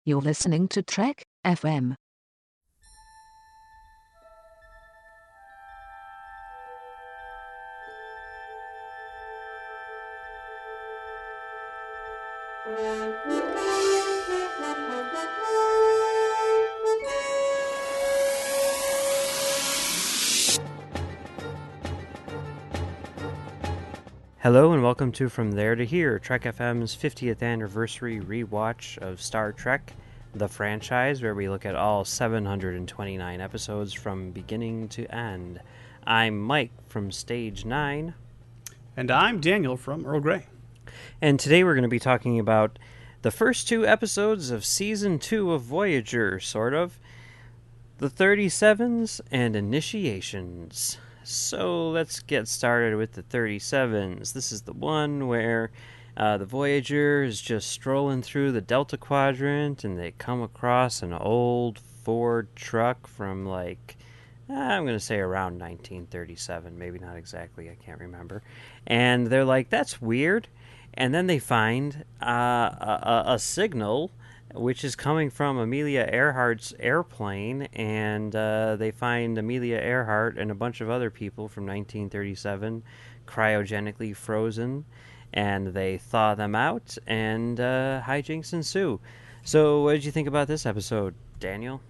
You're listening to Trek FM. Hello and welcome to From There to Here, Trek FM's 50th anniversary rewatch of Star Trek, the franchise, where we look at all 729 episodes from beginning to end. I'm Mike from Stage 9. And I'm Daniel from Earl Grey. And today we're going to be talking about the first two episodes of Season 2 of Voyager, sort of. The 37s and Initiations. So let's get started with the 37s. This is the one where the Voyager is just strolling through the Delta Quadrant and they come across an old Ford truck from I'm going to say around 1937. Maybe not exactly, I can't remember. And they're like, that's weird. And then they find a signal which is coming from Amelia Earhart's airplane, and they find Amelia Earhart and a bunch of other people from 1937 cryogenically frozen, and they thaw them out, and hijinks ensue. So what did you think about this episode, Daniel?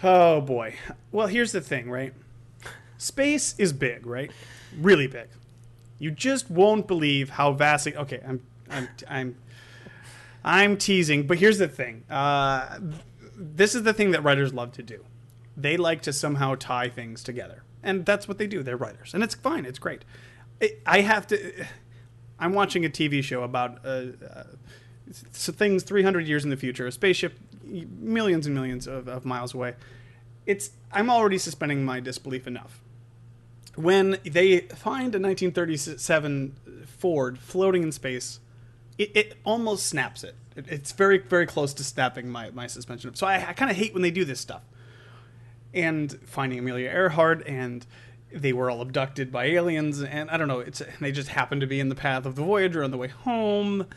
Oh, boy. Well, here's the thing, right? Space is big, right? Really big. You just won't believe how vastly... Okay, I'm teasing, but here's the thing. This is the thing that writers love to do. They like to somehow tie things together. And that's what they do. They're writers. And it's fine. It's great. I'm watching a TV show about things 300 years in the future. A spaceship millions and millions of miles away. I'm already suspending my disbelief enough. When they find a 1937 Ford floating in space, it almost snaps it. It's very, very close to snapping my suspension. So I kind of hate when they do this stuff. And finding Amelia Earhart, and they were all abducted by aliens, and I don't know, they just happened to be in the path of the Voyager on the way home.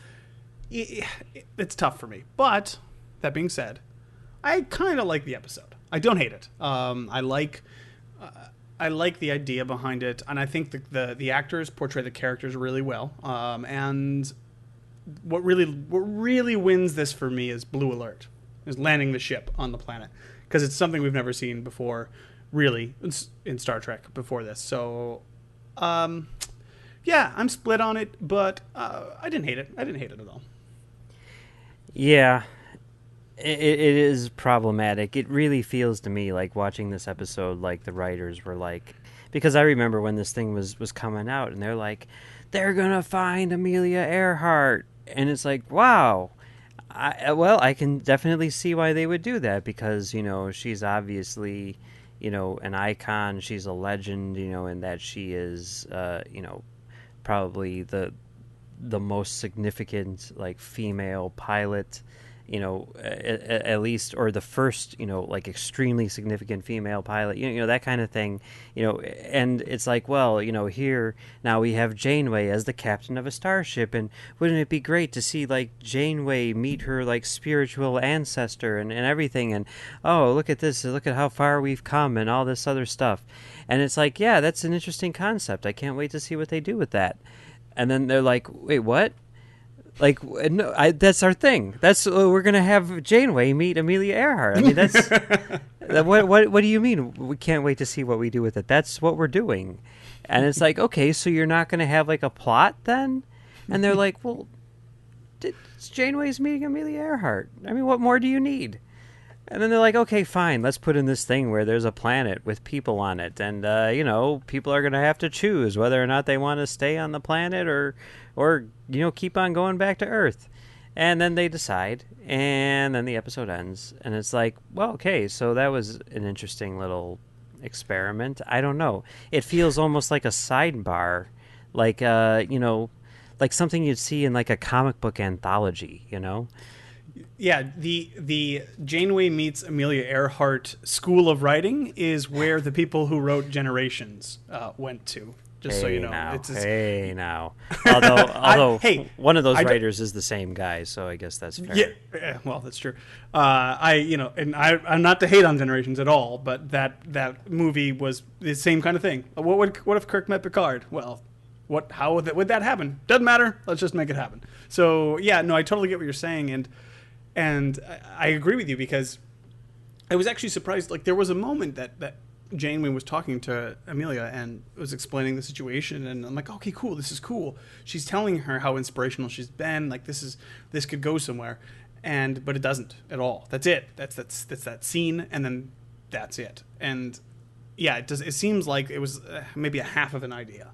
It's tough for me. But, that being said, I kind of like the episode. I don't hate it. I like the idea behind it, and I think the actors portray the characters really well. And what really wins this for me is Blue Alert, is landing the ship on the planet, because it's something we've never seen before, really, in Star Trek before this. So, yeah, I'm split on it, but I didn't hate it. I didn't hate it at all. Yeah, it is problematic. It really feels to me like watching this episode like the writers were like, because I remember when this thing was coming out, and they're like, they're gonna find Amelia Earhart. And it's like, wow. I can definitely see why they would do that, because, she's obviously, an icon. She's a legend, in that she is, probably the most significant, female pilot, at least, or the first, extremely significant female pilot, that kind of thing, and it's like, well, here now we have Janeway as the captain of a starship, and wouldn't it be great to see, Janeway meet her, spiritual ancestor and everything, and, oh, look at this, look at how far we've come, and all this other stuff, and it's like, yeah, that's an interesting concept, I can't wait to see what they do with that, and then they're like, wait, what? No, that's our thing. That's we're gonna have Janeway meet Amelia Earhart. I mean, that's what do you mean? We can't wait to see what we do with it. That's what we're doing, and it's like, okay, so you're not gonna have a plot then? And they're like, well, Janeway's meeting Amelia Earhart. I mean, what more do you need? And then they're like, okay, fine, let's put in this thing where there's a planet with people on it, and people are gonna have to choose whether or not they want to stay on the planet or keep on going back to Earth. And then they decide, and then the episode ends, and it's like, well, okay, so that was an interesting little experiment. I don't know. It feels almost like a sidebar, like something you'd see in a comic book anthology, Yeah, the Janeway meets Amelia Earhart school of writing is where the people who wrote Generations went to Just so you know, now. Although hey, one of those writers is the same guy, so I guess that's fair. Yeah, well, that's true. I'm not to hate on Generations at all, but that movie was the same kind of thing. What if Kirk met Picard? Well, how would that happen? Doesn't matter. Let's just make it happen. So yeah, no, I totally get what you're saying, and I agree with you, because I was actually surprised. Like, there was a moment that Janeway was talking to Amelia and was explaining the situation, and I'm like, okay, cool, this is cool. She's telling her how inspirational she's been. Like, this could go somewhere, but it doesn't at all. That's it. That's that scene, and then that's it. And yeah, it does. It seems like it was maybe a half of an idea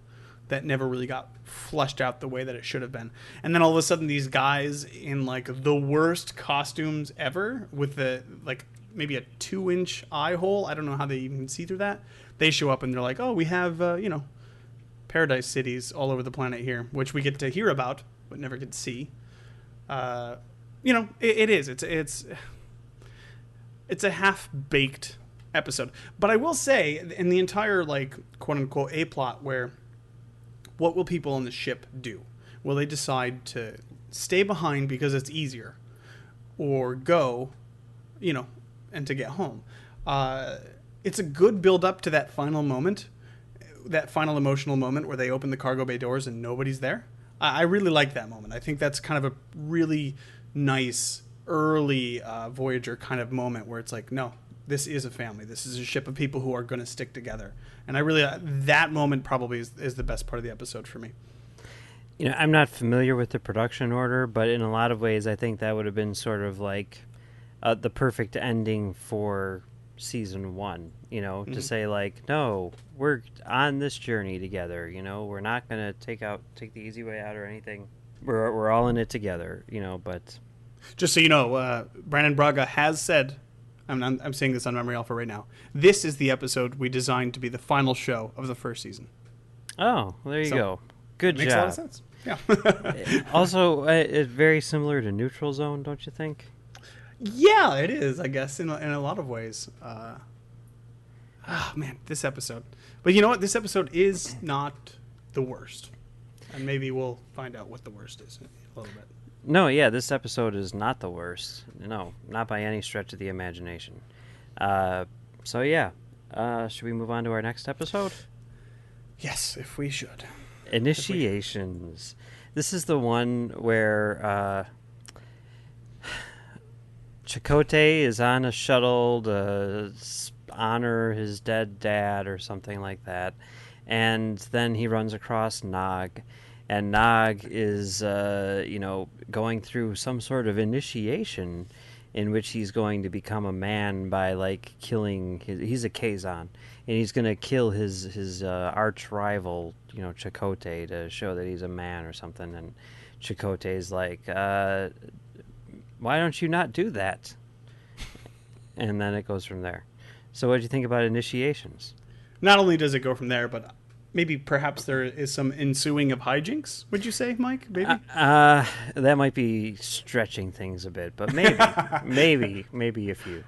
that never really got fleshed out the way that it should have been. And then all of a sudden, these guys in like the worst costumes ever, with the like maybe a 2-inch eye hole. I don't know how they even see through that. They show up and they're like, oh, we have, paradise cities all over the planet here, which we get to hear about, but never get to see. It is. It's a half-baked episode. But I will say, in the entire, like, quote-unquote A-plot, where what will people on the ship do? Will they decide to stay behind because it's easier? Or go, and to get home? It's a good build-up to that final moment, that final emotional moment where they open the cargo bay doors and nobody's there. I really like that moment. I think that's kind of a really nice early Voyager kind of moment where it's like, no, this is a family. This is a ship of people who are going to stick together. And I really, that moment probably is the best part of the episode for me. I'm not familiar with the production order, but in a lot of ways, I think that would have been sort of like the perfect ending for season 1, to say like, no, we're on this journey together. We're not going to take the easy way out or anything. We're all in it together, but just so you know, Brandon Braga has said, I'm saying this on Memory Alpha right now, this is the episode we designed to be the final show of the first season. Oh, well, there you go. Good job. Makes a lot of sense. Yeah. Also, it's very similar to Neutral Zone, don't you think? Yeah, it is, I guess, in a lot of ways. Man, this episode. But you know what? This episode is not the worst. And maybe we'll find out what the worst is in a little bit. No, yeah, this episode is not the worst. No, not by any stretch of the imagination. So, yeah. Should we move on to our next episode? Yes, if we should. Initiations. This is the one where Chakotay is on a shuttle to honor his dead dad or something like that. And then he runs across Nog. And Nog is, going through some sort of initiation in which he's going to become a man by, like, killing he's a Kazon. And he's going to kill his arch rival, Chakotay, to show that he's a man or something. And Chakotay's like, why don't you not do that? And then it goes from there. So what do you think about initiations? Not only does it go from there, but maybe perhaps there is some ensuing of hijinks, would you say, Mike? Maybe? That might be stretching things a bit, but maybe, maybe a few.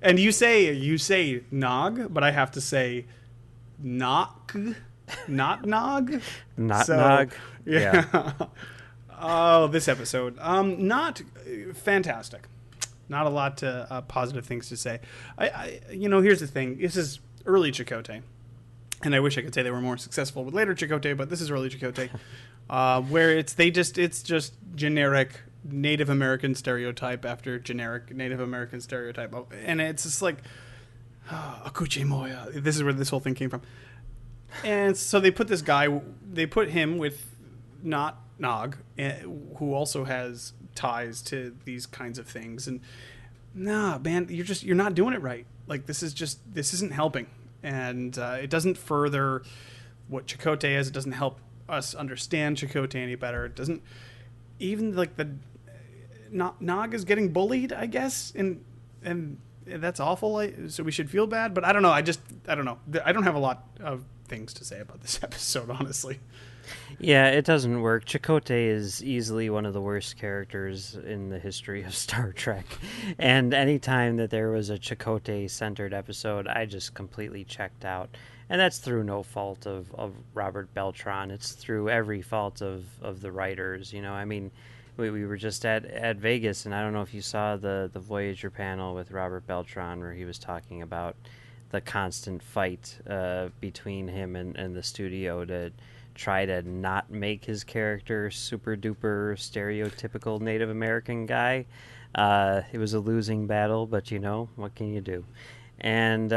And you say Nog, but I have to say not Nog. Not Nog. Yeah. Oh, this episode. Not fantastic. Not a lot of positive things to say. Here's the thing. This is early Chakotay. And I wish I could say they were more successful with later Chakotay, but this is early Chakotay, where it's just generic Native American stereotype after generic Native American stereotype, and it's just like Akuche Moya. This is where this whole thing came from. And so they put him with not Nog, who also has ties to these kinds of things, and nah, man, you're not doing it right. Like this isn't helping. And it doesn't further what Chakotay is. It doesn't help us understand Chakotay any better. It doesn't even like Nog is getting bullied, I guess, and that's awful. So we should feel bad. But I don't know. I don't know. I don't have a lot of things to say about this episode, honestly. Yeah, it doesn't work. Chakotay is easily one of the worst characters in the history of Star Trek. And any time that there was a Chakotay-centered episode, I just completely checked out. And that's through no fault of Robert Beltran. It's through every fault of the writers. I mean, we were just at Vegas, and I don't know if you saw the Voyager panel with Robert Beltran where he was talking about the constant fight between him and the studio to try to not make his character super duper stereotypical Native American guy. It was a losing battle, but what can you do? And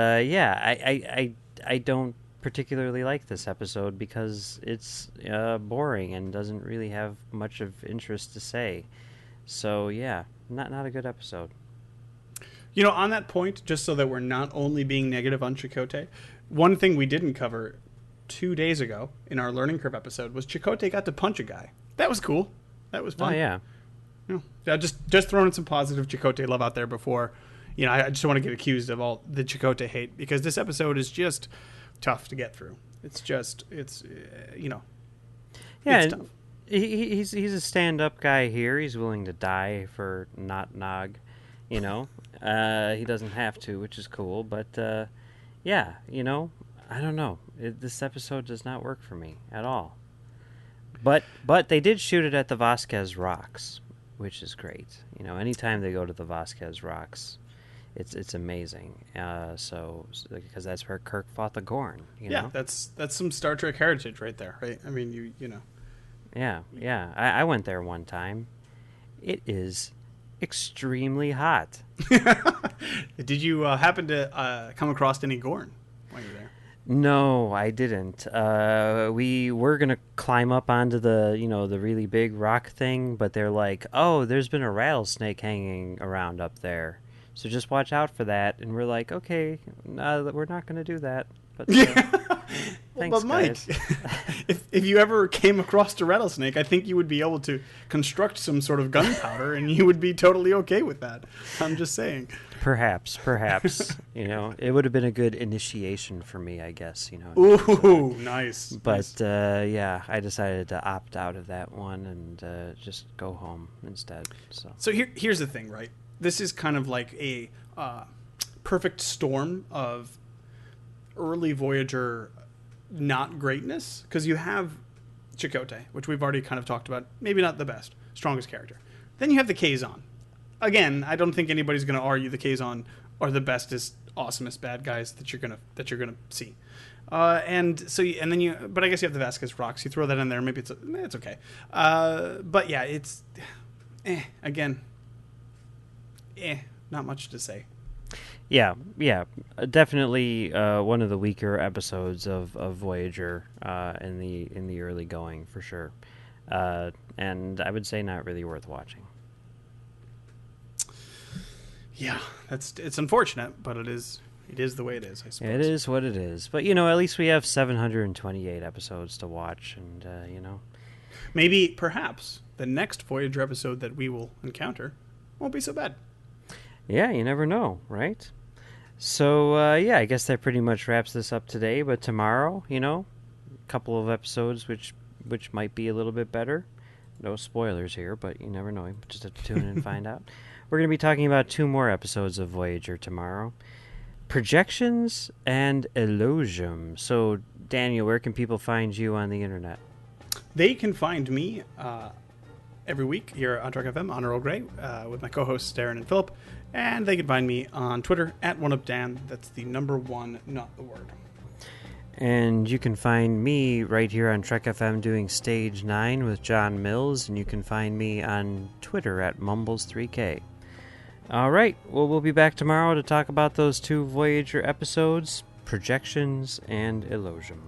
I don't particularly like this episode because it's boring and doesn't really have much of interest to say. So yeah, not a good episode. On that point, just so that we're not only being negative on Chakotay, one thing we didn't cover 2 days ago in our Learning Curve episode was Chakotay got to punch a guy. That was cool. That was fun. Oh, yeah. Yeah, just throwing in some positive Chakotay love out there before, I just don't want to get accused of all the Chakotay hate, because this episode is just tough to get through. It's Yeah, it's tough. He's a stand-up guy here. He's willing to die for not Nog, He doesn't have to, which is cool, but yeah, I don't know. This episode does not work for me at all. But they did shoot it at the Vasquez Rocks, which is great. Anytime they go to the Vasquez Rocks, it's amazing. So because that's where Kirk fought the Gorn. Yeah, that's some Star Trek heritage right there, right? I mean, you know. Yeah. I went there one time. It is extremely hot. Did you happen to come across any Gorn while you were there? No, I didn't. We were gonna climb up onto the the really big rock thing, but they're like, "Oh, there's been a rattlesnake hanging around up there, so just watch out for that." And we're like, "Okay, we're not gonna do that." But thanks, but Mike, if you ever came across a rattlesnake, I think you would be able to construct some sort of gunpowder, and you would be totally okay with that. I'm just saying. Perhaps. It would have been a good initiation for me, I guess. Ooh, nice. But yeah, I decided to opt out of that one and just go home instead. So here's the thing, right? This is kind of like a perfect storm of early Voyager not greatness, because you have Chakotay, which we've already kind of talked about, maybe not the best, strongest character. Then you have the Kazon. Again, I don't think anybody's going to argue the Kazon are the bestest, awesomest bad guys that you're gonna see. But I guess you have the Vasquez Rocks. You throw that in there, maybe it's okay. But yeah, it's not much to say. Yeah, definitely one of the weaker episodes of Voyager in the early going, for sure, and I would say not really worth watching. Yeah, it's unfortunate, but it is the way it is, I suppose. It is what it is, but at least we have 728 episodes to watch, and maybe perhaps the next Voyager episode that we will encounter won't be so bad. Yeah, you never know, right? So, I guess that pretty much wraps this up today. But tomorrow, a couple of episodes which might be a little bit better. No spoilers here, but you never know. You just have to tune in and find out. We're going to be talking about 2 more episodes of Voyager tomorrow. Projections and Elogium. So, Daniel, where can people find you on the internet? They can find me every week here on Trek FM on Earl Grey with my co-hosts Darren and Philip, and they can find me on Twitter at OneUpDan. That's the number 1, not the word. And you can find me right here on Trek FM doing Stage 9 with John Mills, and you can find me on Twitter at Mumbles3K. All right, well, we'll be back tomorrow to talk about those 2 Voyager episodes, Projections and Elogium.